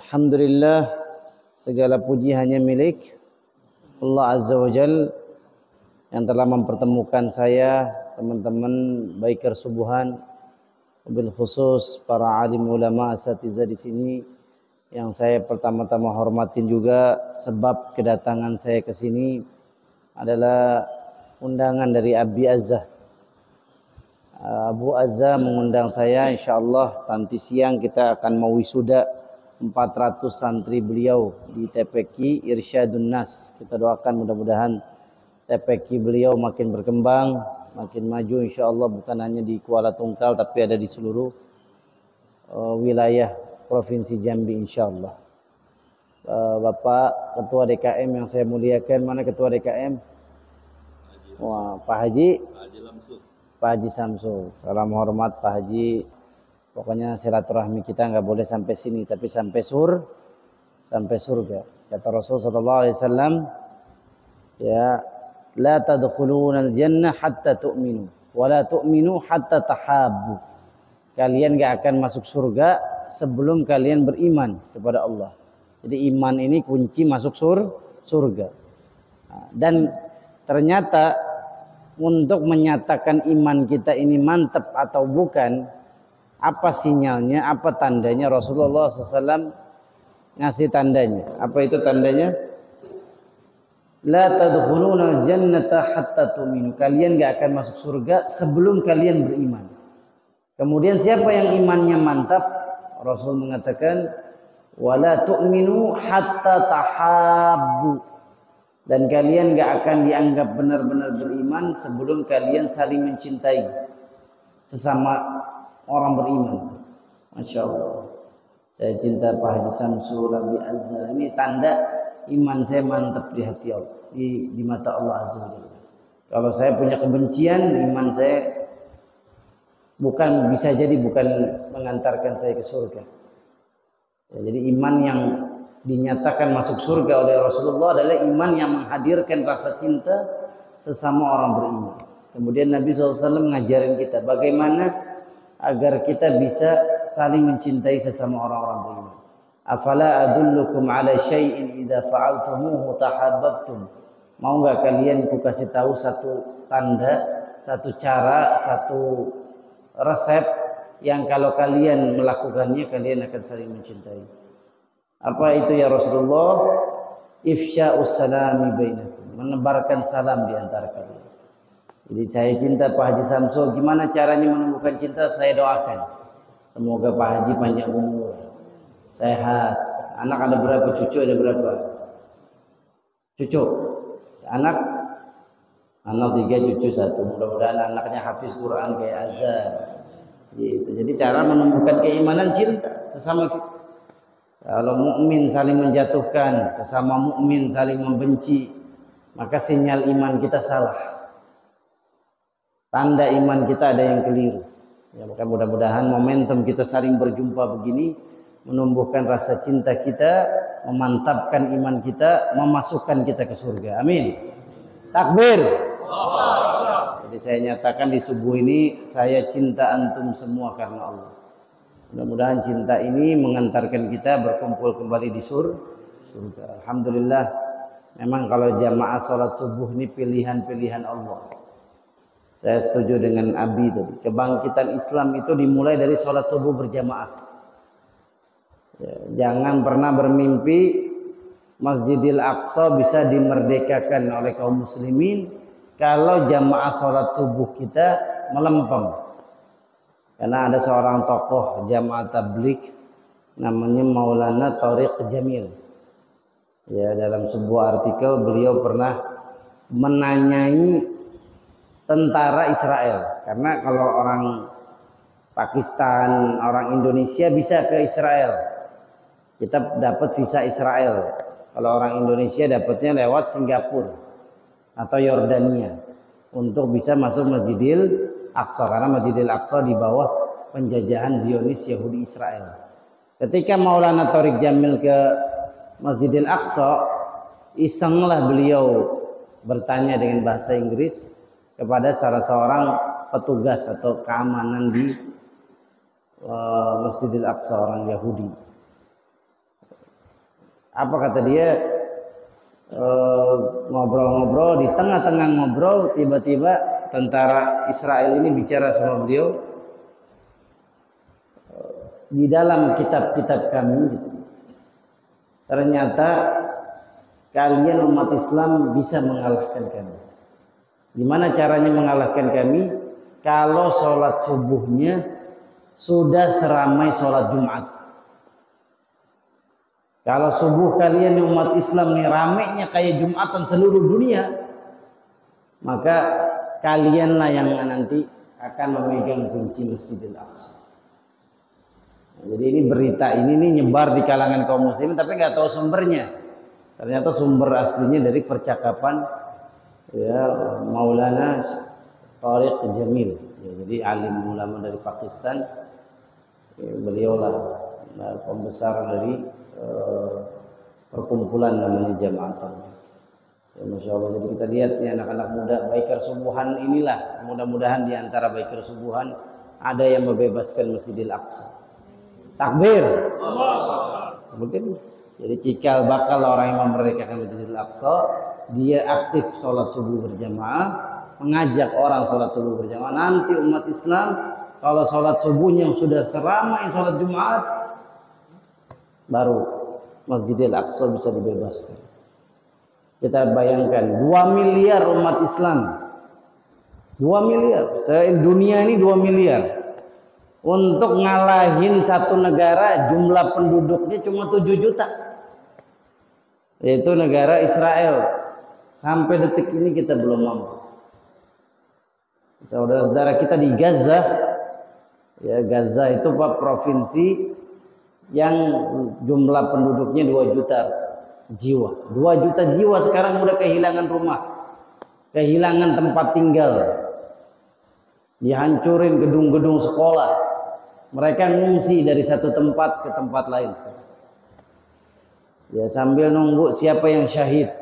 Alhamdulillah, segala puji hanya milik Allah Azza wa Jal yang telah mempertemukan saya, teman-teman Biker Subuhan, bil khusus para alim ulama asatidzah di sini yang saya pertama-tama hormatin juga. Sebab kedatangan saya ke sini adalah undangan dari Abi Azzah. Abu Azzah mengundang saya, insyaallah nanti siang kita akan mau wisuda 400 santri beliau di TPQ Irsyadun Nas. Kita doakan mudah-mudahan TPQ beliau makin berkembang, makin maju insyaallah, bukan hanya di Kuala Tungkal tapi ada di seluruh wilayah Provinsi Jambi insyaallah. Bapak Ketua DKM yang saya muliakan, mana Ketua DKM? Wah, Pak Haji Samsul. Salam hormat Pak Haji. Pokoknya silaturahmi kita nggak boleh sampai sini, tapi sampai surga. Kata Rasul sallallahu alaihi wasallam, ya, la tadkhulunal jannah hatta tu'minu wa la tu'minu hatta tahabbu. Kalian nggak akan masuk surga sebelum kalian beriman kepada Allah. Jadi iman ini kunci masuk surga. Dan ternyata untuk menyatakan iman kita ini mantap atau bukan, apa sinyalnya, apa tandanya? Rasulullah SAW ngasih tandanya. Apa itu tandanya? La tadkhuluna jannata hatta tu'minu. Kalian gak akan masuk surga sebelum kalian beriman. Kemudian siapa yang imannya mantap? Rasul mengatakan wala tu'minu hatta tahabbu. Dan kalian gak akan dianggap benar-benar beriman sebelum kalian saling mencintai sesama orang beriman. Masya Allah, saya cinta Pak Haji Samsul, Abi Azzah. Ini tanda iman saya mantap di hati Allah, di mata Allah Azza wa Jalla. Kalau saya punya kebencian, iman saya bisa jadi bukan mengantarkan saya ke surga. Ya, jadi iman yang dinyatakan masuk surga oleh Rasulullah adalah iman yang menghadirkan rasa cinta sesama orang beriman. Kemudian Nabi SAW mengajarin kita bagaimana agar kita bisa saling mencintai sesama orang-orang beriman. Afala adullukum ala syai'in idza fa'altumuhu tahabbtum. Mau enggak kalian ku kasih tahu satu tanda, satu cara, satu resep yang kalau kalian melakukannya kalian akan saling mencintai. Apa itu ya Rasulullah? Ifsya'us salami bainakum. Menebarkan salam di antara kalian. Jadi saya cinta Pak Haji Samsul. Gimana caranya menumbuhkan cinta? Saya doakan semoga Pak Haji panjang umur, sehat. Anak ada berapa? Cucu ada berapa? Cucu anak 3, cucu 1. Mudah-mudahan anaknya hafiz Quran kayak Azhar gitu. Jadi cara menumbuhkan keimanan, cinta sesama kita. Kalau mukmin saling menjatuhkan, sesama mukmin saling membenci, maka sinyal iman kita salah. Tanda iman kita ada yang keliru. Ya, maka mudah-mudahan momentum kita saling berjumpa begini menumbuhkan rasa cinta kita, memantapkan iman kita, memasukkan kita ke surga. Amin. Takbir. Jadi saya nyatakan di subuh ini saya cinta antum semua karena Allah. Mudah-mudahan cinta ini mengantarkan kita berkumpul kembali di surga. Alhamdulillah. Memang kalau jamaah sholat subuh ini pilihan-pilihan Allah. Saya setuju dengan Abi tadi. Kebangkitan Islam itu dimulai dari sholat subuh berjamaah. Ya, jangan pernah bermimpi Masjidil Aqsa bisa dimerdekakan oleh kaum muslimin kalau jamaah sholat subuh kita melempem. Karena ada seorang tokoh jamaah tabligh namanya Maulana Thariq Jamil. Ya, dalam sebuah artikel beliau pernah menanyai tentara Israel, karena kalau orang Pakistan, orang Indonesia bisa ke Israel, kita dapat visa Israel. Kalau orang Indonesia dapatnya lewat Singapura atau Yordania untuk bisa masuk Masjidil Aqsa, karena Masjidil Aqsa di bawah penjajahan Zionis Yahudi Israel. Ketika Maulana Thariq Jamil ke Masjidil Aqsa, isenglah beliau bertanya dengan bahasa Inggris kepada salah seorang petugas atau keamanan di Masjidil Aqsa, orang Yahudi. Apa kata dia? Ngobrol-ngobrol, di tengah-tengah ngobrol tiba-tiba tentara Israel ini bicara sama beliau, di dalam kitab-kitab kami ternyata kalian umat Islam bisa mengalahkan kami. Gimana caranya mengalahkan kami? Kalau sholat subuhnya sudah seramai sholat Jumat. Kalau subuh kalian umat Islam nih ramainya kayak Jumatan seluruh dunia, maka kalianlah yang nanti akan memegang kunci Masjidil Aqsa. Jadi ini berita ini nih nyebar di kalangan kaum muslimin tapi nggak tahu sumbernya. Ternyata sumber aslinya dari percakapan ya Maulana Tariq Jamil. Ya, jadi alim ulama dari Pakistan. Ya, beliaulah pembesar dari perkumpulan namanya Jamaatan. Ya, Masya Allah. Jadi kita lihat ya anak-anak muda Baikar Subuhan inilah, mudah-mudahan di antara Baikar Subuhan ada yang membebaskan Masjidil Aqsa. Takbir. Mungkin jadi cikal bakal orang yang memerdekakan Masjidil Aqsa, dia aktif sholat subuh berjamaah, mengajak orang sholat subuh berjamaah. Nanti umat Islam kalau sholat subuhnya sudah seramai sholat Jumat, baru Masjidil Aqsa bisa dibebaskan. Kita bayangkan 2 miliar umat Islam, 2 miliar, dunia ini 2 miliar. Untuk ngalahin satu negara jumlah penduduknya cuma 7 juta, yaitu negara Israel. Sampai detik ini kita belum mampu. Saudara-saudara kita di Gaza, ya Gaza itu Pak provinsi yang jumlah penduduknya 2 juta jiwa. 2 juta jiwa sekarang udah kehilangan rumah, kehilangan tempat tinggal, dihancurin gedung-gedung sekolah. Mereka ngungsi dari satu tempat ke tempat lain. Ya sambil nunggu siapa yang syahid.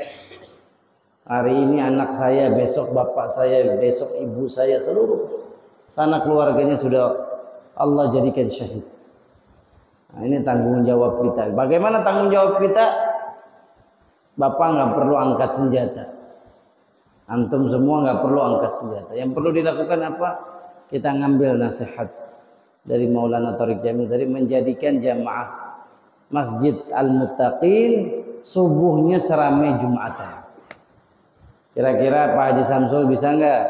Hari ini anak saya, besok bapak saya, besok ibu saya, seluruh sanak keluarganya sudah Allah jadikan syahid. Nah, ini tanggung jawab kita. Bagaimana tanggung jawab kita? Bapak nggak perlu angkat senjata. Antum semua nggak perlu angkat senjata. Yang perlu dilakukan apa? Kita ngambil nasihat dari Maulana Tariq Jamil tadi, menjadikan jamaah Masjid Al-Muttaqin subuhnya seramai Jumatan. Kira-kira Pak Haji Samsul bisa nggak?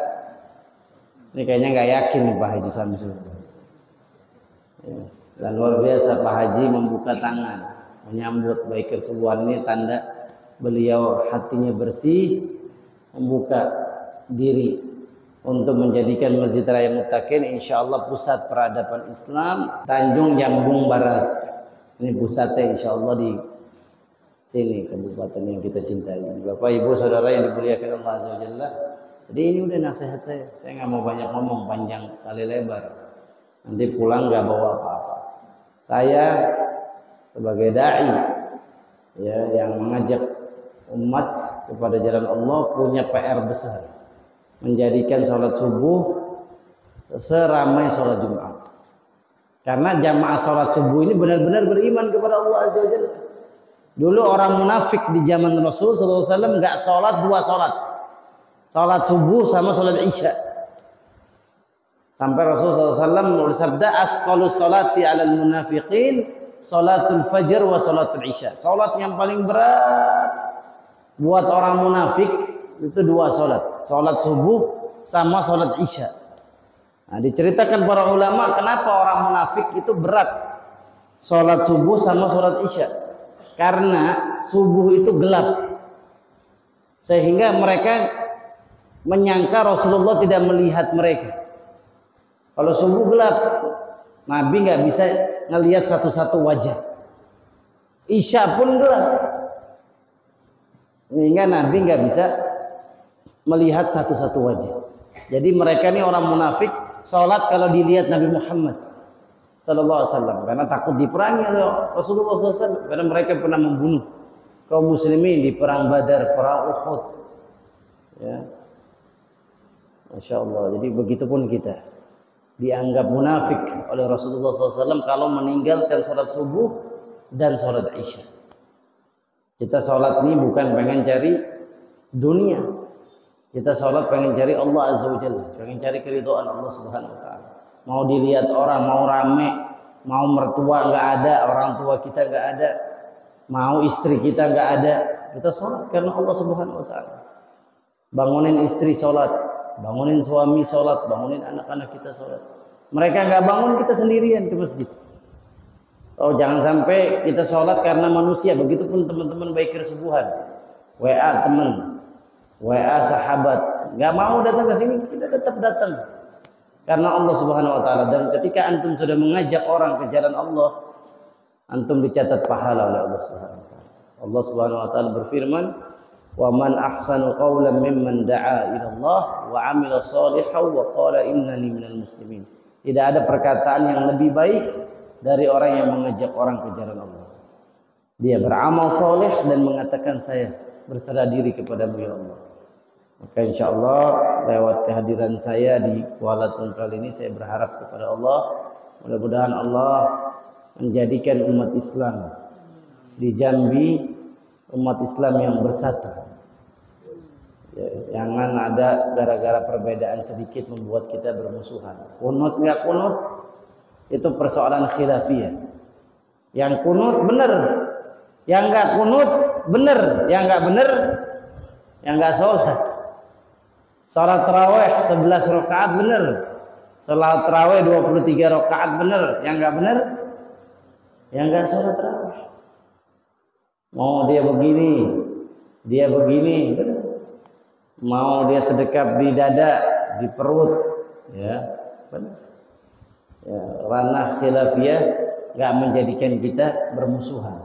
Ini kayaknya nggak yakin nih Pak Haji Samsul. Ya. Dan luar biasa Pak Haji membuka tangan menyambut Baikar Subuhan, ini tanda beliau hatinya bersih, membuka diri untuk menjadikan Masjid Raya Muttaqin insyaallah pusat peradaban Islam Tanjung Jambung Barat. Ini pusatnya insyaallah di sini, kabupaten yang kita cintai. Bapak Ibu Saudara yang dimuliakan Allah Azza wa Jalla. Jadi ini udah nasihat saya nggak mau banyak ngomong panjang kali lebar. Nanti pulang nggak bawa apa-apa. Saya sebagai dai ya yang mengajak umat kepada jalan Allah punya PR besar, menjadikan sholat subuh seramai sholat Jumat. Karena jamaah sholat subuh ini benar-benar beriman kepada Allah Azza wa Jalla. Dulu orang munafik di zaman Rasul SAW nggak sholat 2 sholat, sholat subuh sama sholat isya. Sampai Rasul SAW bersabda, "Atqalus sholati 'alal munafiqin sholatul fajr wa sholatul isya." Sholat yang paling berat buat orang munafik itu 2 sholat, sholat subuh sama sholat isya. Nah, diceritakan para ulama kenapa orang munafik itu berat sholat subuh sama sholat isya. Karena subuh itu gelap, sehingga mereka menyangka Rasulullah tidak melihat mereka. Kalau subuh gelap, Nabi nggak bisa ngelihat satu-satu wajah. Isya pun gelap, sehingga Nabi nggak bisa melihat satu-satu wajah. Jadi mereka ini orang munafik sholat kalau dilihat Nabi Muhammad Sallallahu Alaihi Wasallam, karena takut diperangi oleh Rasulullah SAW, karena mereka pernah membunuh kaum muslimin di perang Badar, perang Uhud. Ya, Masya Allah. Jadi begitupun kita dianggap munafik oleh Rasulullah SAW kalau meninggalkan sholat subuh dan sholat isya. Kita sholat ini bukan pengen cari dunia. Kita sholat pengen cari Allah Azza wa Jalla, pengen cari keridhaan Allah Subhanahu wa taala. Mau dilihat orang, mau rame, mau mertua nggak ada, orang tua kita nggak ada, mau istri kita nggak ada, kita sholat karena Allah Subhanahu wa taala. Bangunin istri sholat, bangunin suami sholat, bangunin anak-anak kita sholat. Mereka nggak bangun, kita sendirian ke masjid. Oh, jangan sampai kita sholat karena manusia. Begitupun teman-teman baik kesubuhan, WA teman, WA sahabat, nggak mau datang ke sini, kita tetap datang karena Allah Subhanahu wa taala. Dan ketika antum sudah mengajak orang ke jalan Allah, antum dicatat pahala oleh Allah Subhanahu wa taala. Allah Subhanahu wa taala berfirman, "Wa man ahsanu qawlan mimman da'a ila Allah wa 'amila shalihan wa qala innani minal muslimin." Tidak ada perkataan yang lebih baik dari orang yang mengajak orang ke jalan Allah. Dia beramal soleh dan mengatakan, saya berserah diri kepadamu ya Allah. Maka insya Allah lewat kehadiran saya di Kuala Tungkal ini, saya berharap kepada Allah, mudah-mudahan Allah menjadikan umat Islam di Jambi umat Islam yang bersatu. Ya, jangan ada gara-gara perbedaan sedikit membuat kita bermusuhan. Kunut nggak kunut itu persoalan khilafiyah. Yang kunut benar, yang nggak kunut benar, yang nggak benar, yang nggak sholat. Sholat tarawih 11 rakaat benar, sholat tarawih 23 rakaat benar, yang nggak benar, yang nggak sholat tarawih. Mau dia begini, benar. Mau dia sedekap di dada, di perut, ya benar. Ya, ranah khilafiyah nggak menjadikan kita bermusuhan.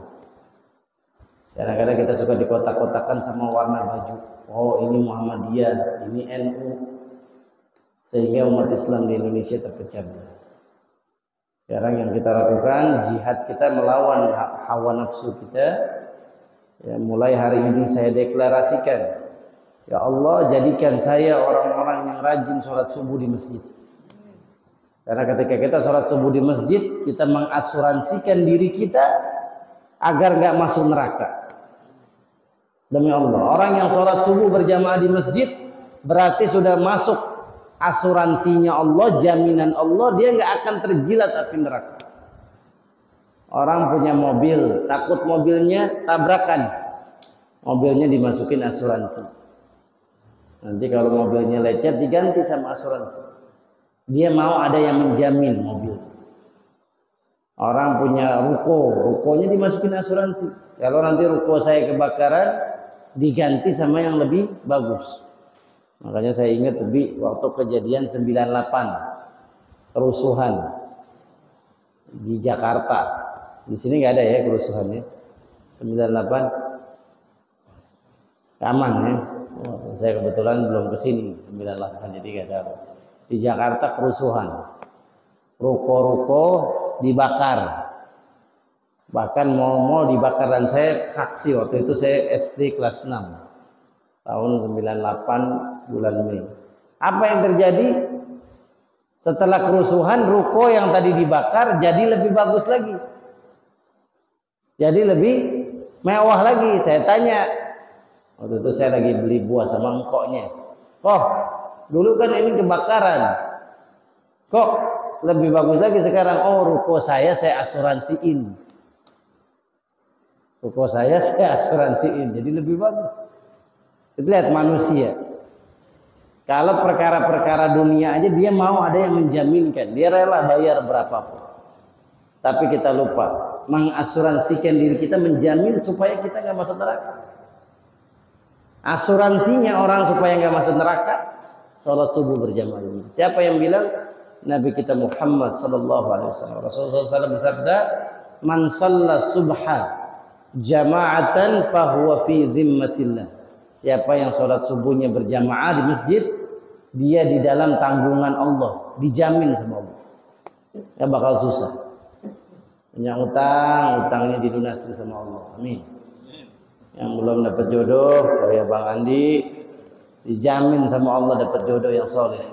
Kadang-kadang kita suka dikotak-kotakan sama warna baju. Oh, ini Muhammadiyah, ini NU, sehingga umat Islam di Indonesia terpecah belah. Sekarang yang kita lakukan, jihad kita melawan hawa nafsu kita. Ya, mulai hari ini saya deklarasikan, ya Allah, jadikan saya orang-orang yang rajin sholat subuh di masjid. Karena ketika kita sholat subuh di masjid, kita mengasuransikan diri kita agar nggak masuk neraka. Demi Allah, orang yang sholat subuh berjamaah di masjid berarti sudah masuk asuransinya Allah, jaminan Allah, dia nggak akan terjilat api neraka. Orang punya mobil, takut mobilnya tabrakan, mobilnya dimasukin asuransi. Nanti kalau mobilnya lecet diganti sama asuransi. Dia mau ada yang menjamin mobil. Orang punya rukonya dimasukin asuransi. Kalau nanti ruko saya kebakaran, diganti sama yang lebih bagus. Makanya saya ingat lebih waktu kejadian 98 kerusuhan di Jakarta. Di sini nggak ada ya kerusuhannya. 98 aman ya. Oh, saya kebetulan belum kesini 98, jadi nggak ada. Di Jakarta kerusuhan, ruko-ruko dibakar, bahkan mal-mal dibakar, dan saya saksi waktu itu. Saya SD kelas 6 tahun 98 bulan Mei. Apa yang terjadi setelah kerusuhan? Ruko yang tadi dibakar jadi lebih bagus lagi, jadi lebih mewah lagi. Saya tanya, waktu itu saya lagi beli buah sama engkoknya, dulu kan ini kebakaran, kok lebih bagus lagi sekarang? Oh, ruko saya asuransiin. Ruko saya asuransiin, jadi lebih bagus. Kita lihat manusia. Kalau perkara-perkara dunia aja dia mau ada yang menjaminkan, dia rela bayar berapapun. Tapi kita lupa mengasuransikan diri kita, menjamin supaya kita nggak masuk neraka. Asuransinya orang supaya nggak masuk neraka, salat subuh berjamaah. Siapa yang bilang? Nabi kita Muhammad sallallahu alaihi wasallam. Rasulullah SAW bersabda, "Man shalla subha jama'atan fahuwa fi dhimmatillah." Siapa yang salat subuhnya berjamaah di masjid, dia di dalam tanggungan Allah, dijamin sama Allah. Enggak bakal susah. Punya utang, utangnya dilunasi sama Allah. Amin. Yang belum dapat jodoh, kayak Bang Andi, dijamin sama Allah dapat jodoh yang soleh.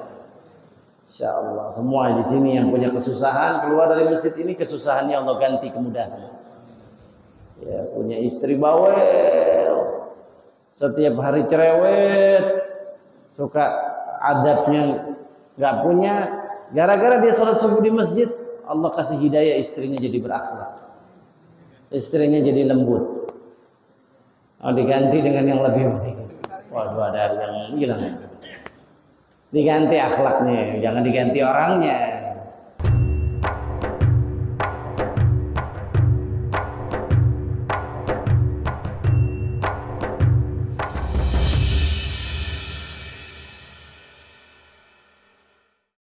Insya Allah. Semua di sini yang punya kesusahan, keluar dari masjid ini kesusahannya Allah ganti kemudahan. Ya, punya istri bawel, setiap hari cerewet, suka adabnya nggak punya. Gara-gara dia sholat subuh di masjid, Allah kasih hidayah, istrinya jadi berakhlak, istrinya jadi lembut. Oh, diganti dengan yang lebih baik. Waduh, ada yang bilang diganti akhlaknya, jangan diganti orangnya.